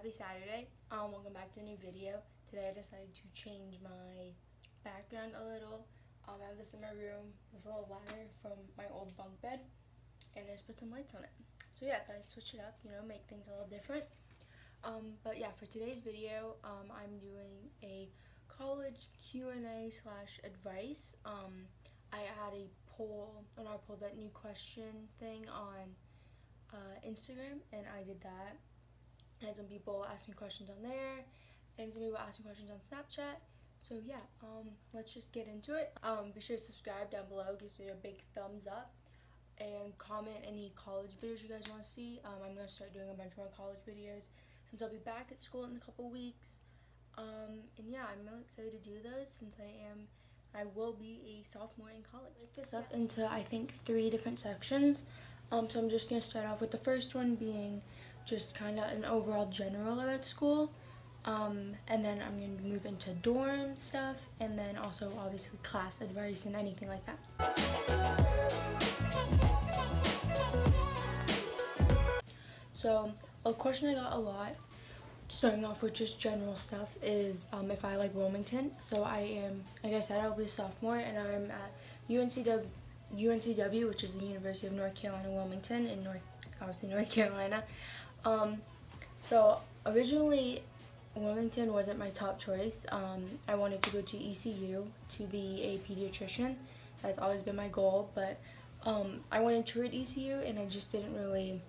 Happy Saturday. Welcome back to a new video. Today I decided to change my background a little. I have this in my room, this little ladder from my old bunk bed, and I just put some lights on it. So yeah, I thought I'd switch it up, make things a little different. But yeah, for today's video, I'm doing a college Q&A / advice. I had a poll, and I pulled that new question thing on Instagram, and I did that. And some people asked me questions on there, and some people asked me questions on Snapchat. So yeah, let's just get into it. Be sure to subscribe down below, gives me a big thumbs up, and comment any college videos you guys want to see. I'm going to start doing a bunch more college videos since I'll be back at school in a couple weeks. And yeah, I'm really excited to do those since I will be a sophomore in college. Break this up into, I think, 3 different sections. So I'm just going to start off with the first one being just kind of an overall general about school, and then I'm going to move into dorm stuff, and then also obviously class advice and anything like that. So a question I got a lot, starting off with just general stuff, is if I like Wilmington. So I am, like I said, I'll be a sophomore, and I'm at UNCW, which is the University of North Carolina, Wilmington, in North Carolina. So originally Wilmington wasn't my top choice. I wanted to go to ECU to be a pediatrician. That's always been my goal, but I went and toured ECU, and I just didn't really,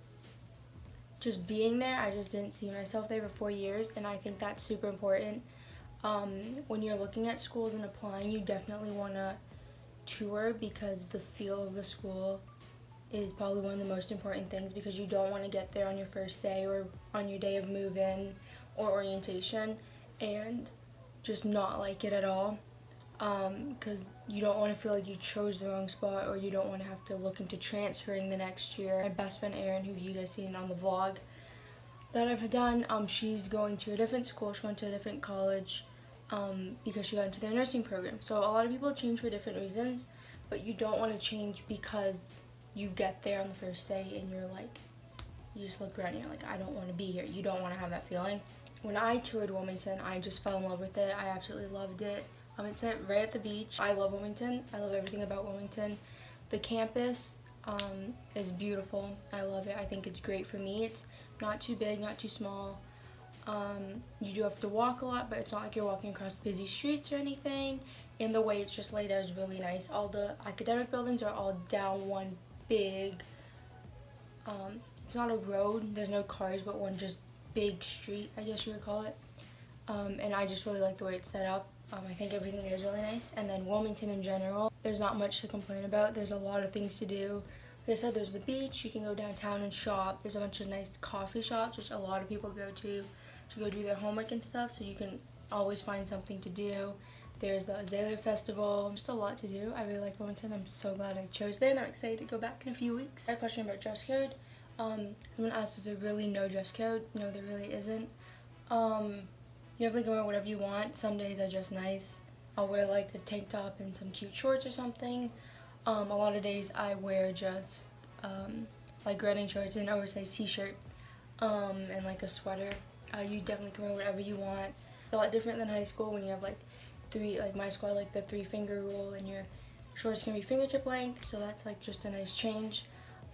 just being there, I just didn't see myself there for 4 years, and I think that's super important. When you're looking at schools and applying, you definitely want to tour, because the feel of the school is probably one of the most important things, because you don't want to get there on your first day or on your day of move-in or orientation and just not like it at all, because you don't want to feel like you chose the wrong spot, or you don't want to have to look into transferring the next year. My best friend Erin, who you guys seen on the vlog that I've done, she's going to a different school, she's going to a different college, because she got into their nursing program. So a lot of people change for different reasons, but you don't want to change because you get there on the first day and you're like, you just look around and you're like, I don't want to be here. You don't want to have that feeling. When I toured Wilmington, I just fell in love with it. I absolutely loved it. It's right at the beach. I love Wilmington. I love everything about Wilmington. The campus is beautiful. I love it. I think it's great for me. It's not too big, not too small. You do have to walk a lot, but it's not like you're walking across busy streets or anything. And the way it's just laid out is really nice. All the academic buildings are all down one big, it's not a road, there's no cars, but one just big street, I guess you would call it. And I just really like the way it's set up. I think everything there is really nice. And then Wilmington in general, there's not much to complain about. There's a lot of things to do. Like I said, there's the beach, you can go downtown and shop. There's a bunch of nice coffee shops, which a lot of people go to go do their homework and stuff, so you can always find something to do. There's the Azalea Festival, just a lot to do. I really like Wilmington. I'm so glad I chose there, and I'm excited to go back in a few weeks. I had a question about dress code. Someone asked, is there really no dress code? No, there really isn't. You definitely can wear whatever you want. Some days I dress nice. I'll wear like a tank top and some cute shorts or something. A lot of days I wear just like running shorts and an oversized t-shirt, and like a sweater. You definitely can wear whatever you want. It's a lot different than high school when you have like my school had like the 3-finger rule, and your shorts can be fingertip length, so that's like just a nice change,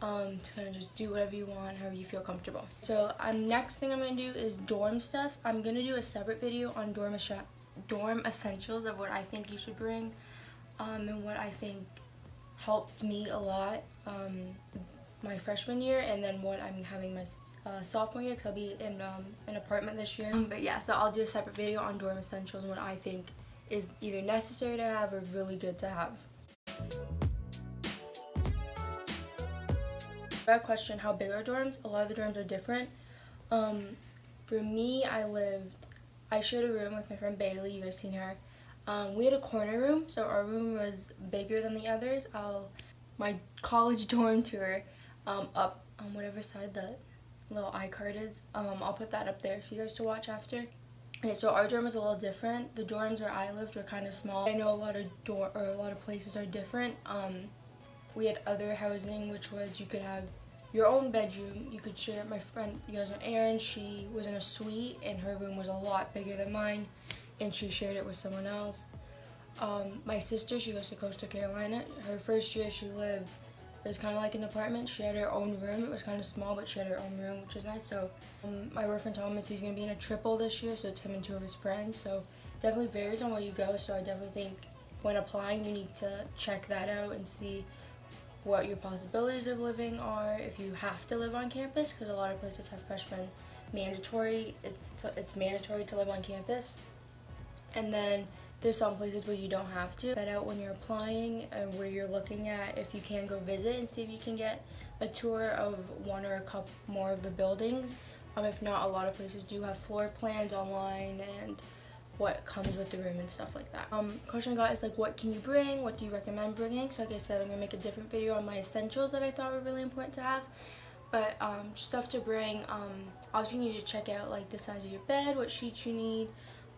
to kind of just do whatever you want, however you feel comfortable. So next thing I'm going to do is dorm stuff. I'm going to do a separate video on dorm essentials of what I think you should bring, and what I think helped me a lot my freshman year, and then what I'm having my sophomore year, because I'll be in an apartment this year. But yeah, so I'll do a separate video on dorm essentials and what I think is either necessary to have or really good to have. That question, how big are dorms? A lot of the dorms are different. For me, I shared a room with my friend Bailey. You guys seen her. We had a corner room, so our room was bigger than the others. My college dorm tour, up on whatever side the little iCard is, I'll put that up there for you guys to watch after. Okay, so our dorm was a little different. The dorms where I lived were kind of small. I know a lot of places are different. We had other housing, which was you could have your own bedroom. You could share. My friend, you guys know Erin, she was in a suite and her room was a lot bigger than mine, and she shared it with someone else. My sister, she goes to Coastal Carolina. Her first year she lived, it was kind of like an apartment. She had her own room. It was kind of small, but she had her own room, which was nice. So my boyfriend Thomas, he's going to be in a triple this year, so it's him and 2 of his friends. So definitely varies on where you go. So I definitely think when applying, you need to check that out and see what your possibilities of living are, if you have to live on campus, because a lot of places have freshmen mandatory. It's mandatory to live on campus. And then there's some places where you don't have to. That out when you're applying and where you're looking at if you can go visit and see if you can get a tour of one or a couple more of the buildings. If not, a lot of places do have floor plans online and what comes with the room and stuff like that. Question I got is like, what can you bring? What do you recommend bringing? So like I said, I'm gonna make a different video on my essentials that I thought were really important to have. But just stuff to bring. Obviously you need to check out like the size of your bed, what sheets you need.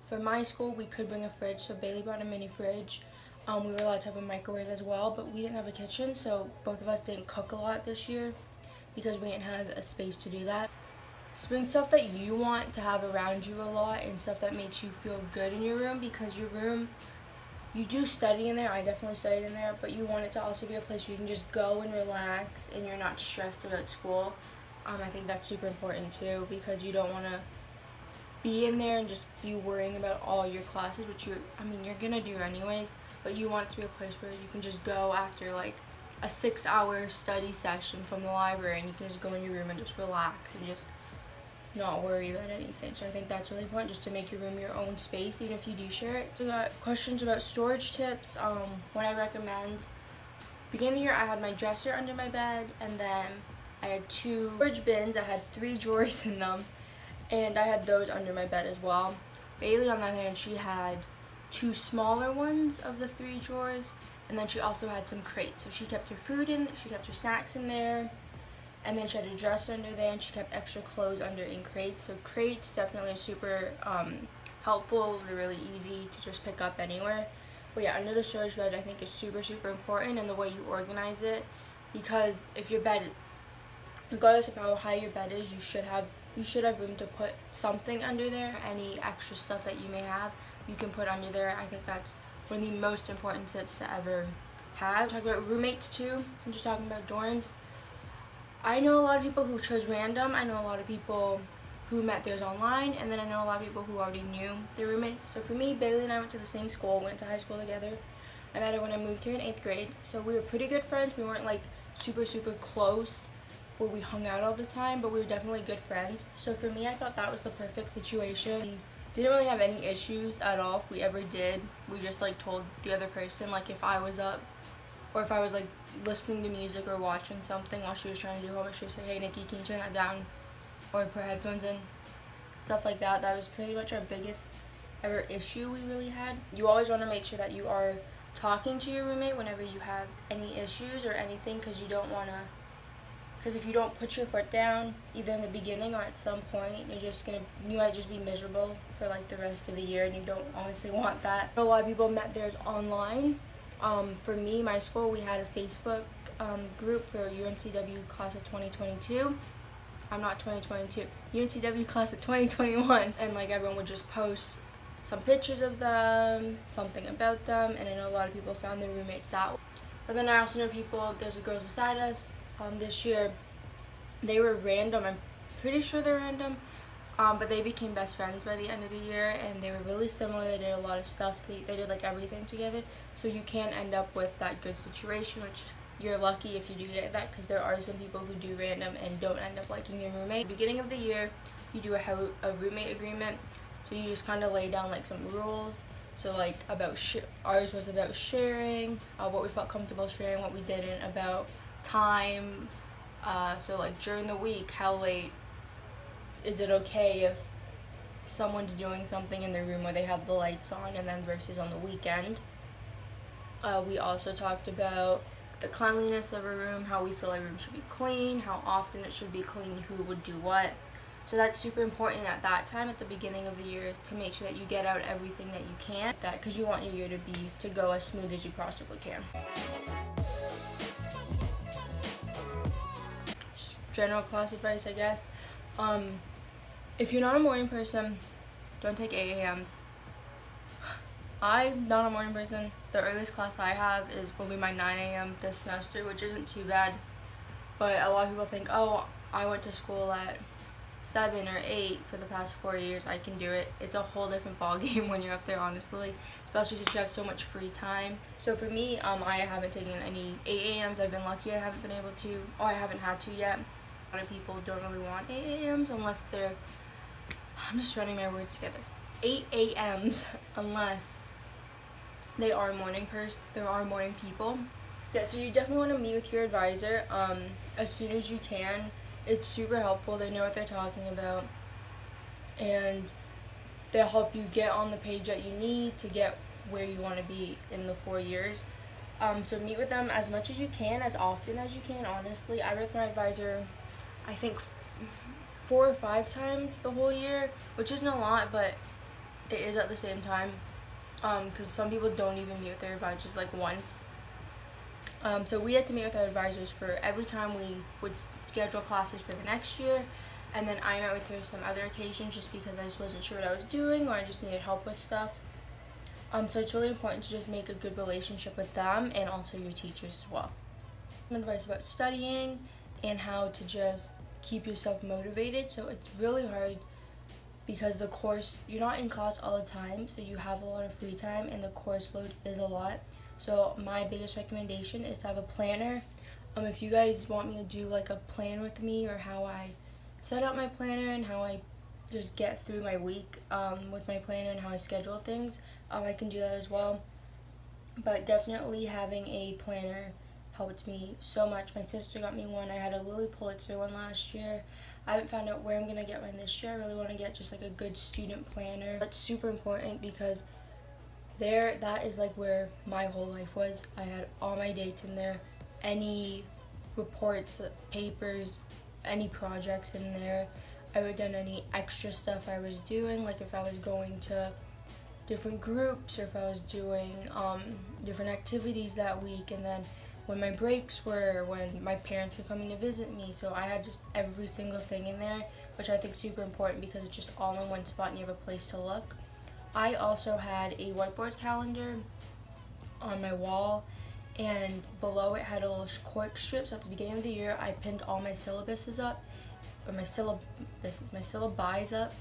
For my school, we could bring a fridge, so Bailey brought a mini fridge. We were allowed to have a microwave as well, but we didn't have a kitchen, so both of us didn't cook a lot this year because we didn't have a space to do that. Just bring stuff that you want to have around you a lot and stuff that makes you feel good in your room, because your room, you do study in there. I definitely studied in there, but you want it to also be a place where you can just go and relax and you're not stressed about school. I think that's super important too, because you don't want to be in there and just be worrying about all your classes, which you're gonna do anyways, but you want it to be a place where you can just go after like a 6-hour study session from the library and you can just go in your room and just relax and just not worry about anything. So I think that's really important, just to make your room your own space, even if you do share it. So I got questions about storage tips. What I recommend, beginning of the year I had my dresser under my bed, and then I had 2 storage bins that had 3 drawers in them, and I had those under my bed as well. Bailey, on the other hand, she had 2 smaller ones of the 3 drawers, and then she also had some crates. So she kept her food in, she kept her snacks in there, and then she had a dresser under there, and she kept extra clothes under in crates. So crates definitely are super helpful. They're really easy to just pick up anywhere. But yeah, under the storage bed I think is super, super important, and the way you organize it, because if your bed, regardless of how high your bed is, you should have room to put something under there. Any extra stuff that you may have, you can put under there. I think that's one of the most important tips to ever have. Talk about roommates too, since you're talking about dorms. I know a lot of people who chose random. I know a lot of people who met theirs online, and then I know a lot of people who already knew their roommates. So for me, Bailey and I went to the same school, went to high school together. I met her when I moved here in 8th grade, so we were pretty good friends. We weren't like super, super close where we hung out all the time, but we were definitely good friends. So for me, I thought that was the perfect situation. We didn't really have any issues at all. If we ever did, we just like told the other person, like if I was up or if I was like listening to music or watching something while she was trying to do homework, she would say, hey Nikki, can you turn that down, or put headphones in, stuff like that. That was pretty much our biggest ever issue we really had. You always want to make sure that you are talking to your roommate whenever you have any issues or anything, because you don't want to, because if you don't put your foot down either in the beginning or at some point, you might just be miserable for like the rest of the year, and you don't obviously want that. A lot of people met theirs online. For me, my school, we had a Facebook group for UNCW class of 2022. I'm not 2022, UNCW class of 2021, and like everyone would just post some pictures of them, something about them, and I know a lot of people found their roommates that way. But then I also know people, there's girls beside us this year, they were random, I'm pretty sure they're random, but they became best friends by the end of the year, and they were really similar. They did a lot of stuff, they did like everything together, so you can end up with that good situation, which you're lucky if you do get that, because there are some people who do random and don't end up liking your roommate. Beginning of the year, you do a roommate agreement, so you just kind of lay down like some rules. So like ours was about sharing, what we felt comfortable sharing, what we didn't, about time, so like during the week, how late is it okay if someone's doing something in their room where they have the lights on, and then versus on the weekend. We also talked about the cleanliness of a room, how we feel a room should be clean, how often it should be clean, who would do what. So that's super important at that time, at the beginning of the year, to make sure that you get out everything that you can, because you want your year to go as smooth as you possibly can. general class advice, I guess. If you're not a morning person, don't take 8 a.m.s. I'm not a morning person. The earliest class I have will be my 9 a.m. this semester, which isn't too bad. But a lot of people think, oh, I went to school at 7 or 8 for the past 4 years, I can do it. It's a whole different ball game when you're up there, honestly, especially since you have so much free time. So for me, I haven't taken any 8 a.m.s. I've been lucky I haven't been able to, or I haven't had to yet. A lot of people don't really want 8 a.m.s unless they're, I'm just running my words together, 8 a.m.s unless they are morning people. Yeah, so you definitely want to meet with your advisor as soon as you can. It's super helpful. They know what they're talking about, and they'll help you get on the page that you need to get where you want to be in the 4 years. So meet with them as much as you can, as often as you can, honestly. I met my advisor, I think 4 or 5 times the whole year, which isn't a lot, but it is at the same time, because some people don't even meet with their advisors like once. So we had to meet with our advisors for every time we would schedule classes for the next year, and then I met with her some other occasions just because I just wasn't sure what I was doing, or I just needed help with stuff. So it's really important to just make a good relationship with them and also your teachers as well. Some advice about studying and how to just keep yourself motivated. So it's really hard because the course, you're not in class all the time, so you have a lot of free time and the course load is a lot. So my biggest recommendation is to have a planner. If you guys want me to do like a plan with me, or how I set up my planner and how I just get through my week with my planner and how I schedule things, I can do that as well. But definitely having a planner helped me so much. My sister got me one. I had a Lily Pulitzer one last year. I haven't found out where I'm going to get one this year. I really want to get just like a good student planner. That's super important because that is like where my whole life was. I had all my dates in there, any reports, papers, any projects in there. I wrote down any extra stuff I was doing, like if I was going to different groups or if I was doing different activities that week, and then when my breaks were, when my parents were coming to visit me. So I had just every single thing in there, which I think is super important because it's just all in one spot and you have a place to look. I also had a whiteboard calendar on my wall, and below it had a little cork strip. So at the beginning of the year, I pinned all my syllabuses up, or my syllabi up,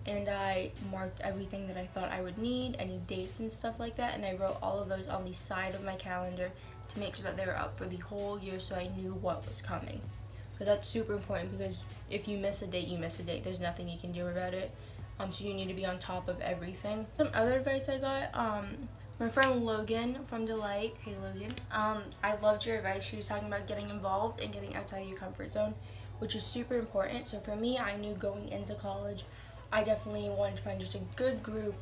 and I marked everything that I thought I would need, any dates and stuff like that, and I wrote all of those on the side of my calendar to make sure that they were up for the whole year so I knew what was coming. Because that's super important, because if you miss a date, you miss a date. There's nothing you can do about it. So you need to be on top of everything. Some other advice I got, my friend Logan from Delight, hey Logan, I loved your advice. She was talking about getting involved and getting outside your comfort zone, which is super important. So for me, I knew going into college, I definitely wanted to find just a good group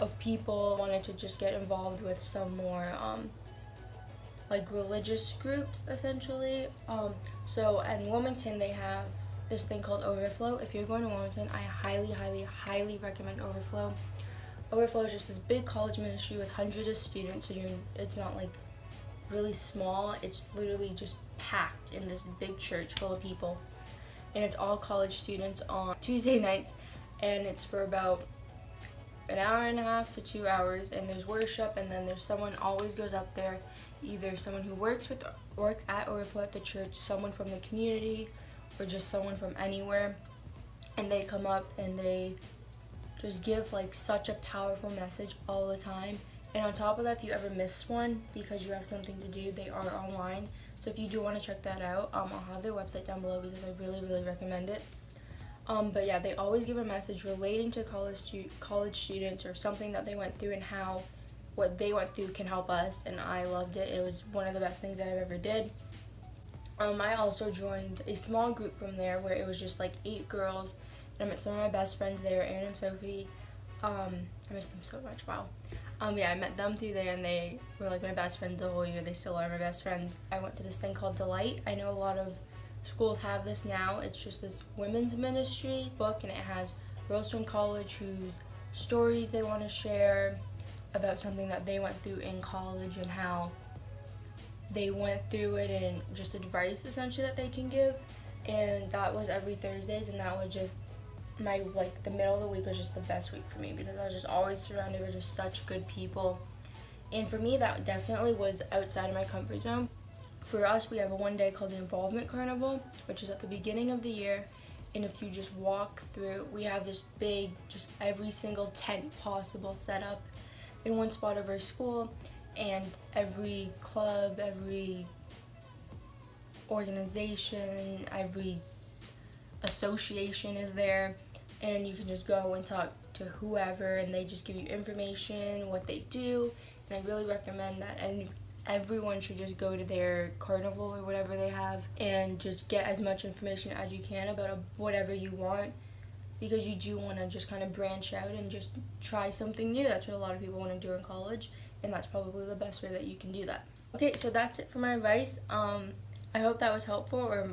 of people. I wanted to just get involved with some more like religious groups, essentially. So at Wilmington, they have this thing called Overflow. If you're going to Wilmington, I highly, highly, highly recommend Overflow. Overflow is just this big college ministry with hundreds of students, so it's not like really small. It's literally just packed in this big church full of people, and it's all college students on Tuesday nights, and it's for about an hour and a half to 2 hours, and there's worship, and then there's someone always goes up there, either someone who works at Overflow at the church, someone from the community, or just someone from anywhere, and they come up and they just give like such a powerful message all the time. And on top of that, if you ever miss one because you have something to do, they are online. So if you do want to check that out, I'll have their website down below because I really, really recommend it. But yeah, they always give a message relating to college students or something that they went through and how what they went through can help us, and I loved it. It was one of the best things that I've ever did. I also joined a small group from there where it was just like 8 girls, and I met some of my best friends there, Erin and Sophie. I miss them so much, wow. Yeah, I met them through there, and they were like my best friends the whole year. They still are my best friends. I went to this thing called Delight. I know a lot of schools have this now. It's just this women's ministry book, and it has girls from college whose stories they want to share about something that they went through in college and how they went through it, and just advice essentially that they can give. and that was every Thursdays, and that was just my, like, the middle of the week was just the best week for me because I was just always surrounded with just such good people. And for me, that definitely was outside of my comfort zone. For us, we have a one day called the Involvement Carnival, which is at the beginning of the year. And if you just walk through, we have this big, just every single tent possible set up in one spot of our school. And every club, every organization, every association is there. And you can just go and talk to whoever, and they just give you information, what they do. And I really recommend that. And everyone should just go to their carnival or whatever they have and just get as much information as you can about whatever you want, because you do want to just kind of branch out and just try something new. That's what a lot of people want to do in college, and that's probably the best way that you can do that. Okay, so that's it for my advice. I hope that was helpful, or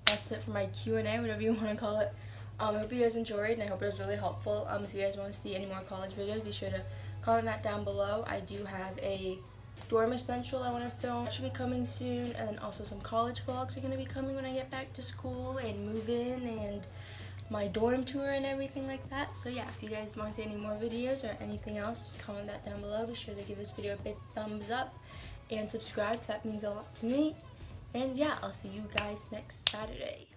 that's it for my Q&A, whatever you want to call it. I hope you guys enjoyed, and I hope it was really helpful. If you guys want to see any more college videos, be sure to comment that down below. I do have a dorm essential I want to film. That should be coming soon, and then also some college vlogs are going to be coming when I get back to school and move in, and my dorm tour and everything like that. So yeah, if you guys want to see any more videos or anything else, just comment that down below. Be sure to give this video a big thumbs up and subscribe, because that means a lot to me. And yeah, I'll see you guys next Saturday.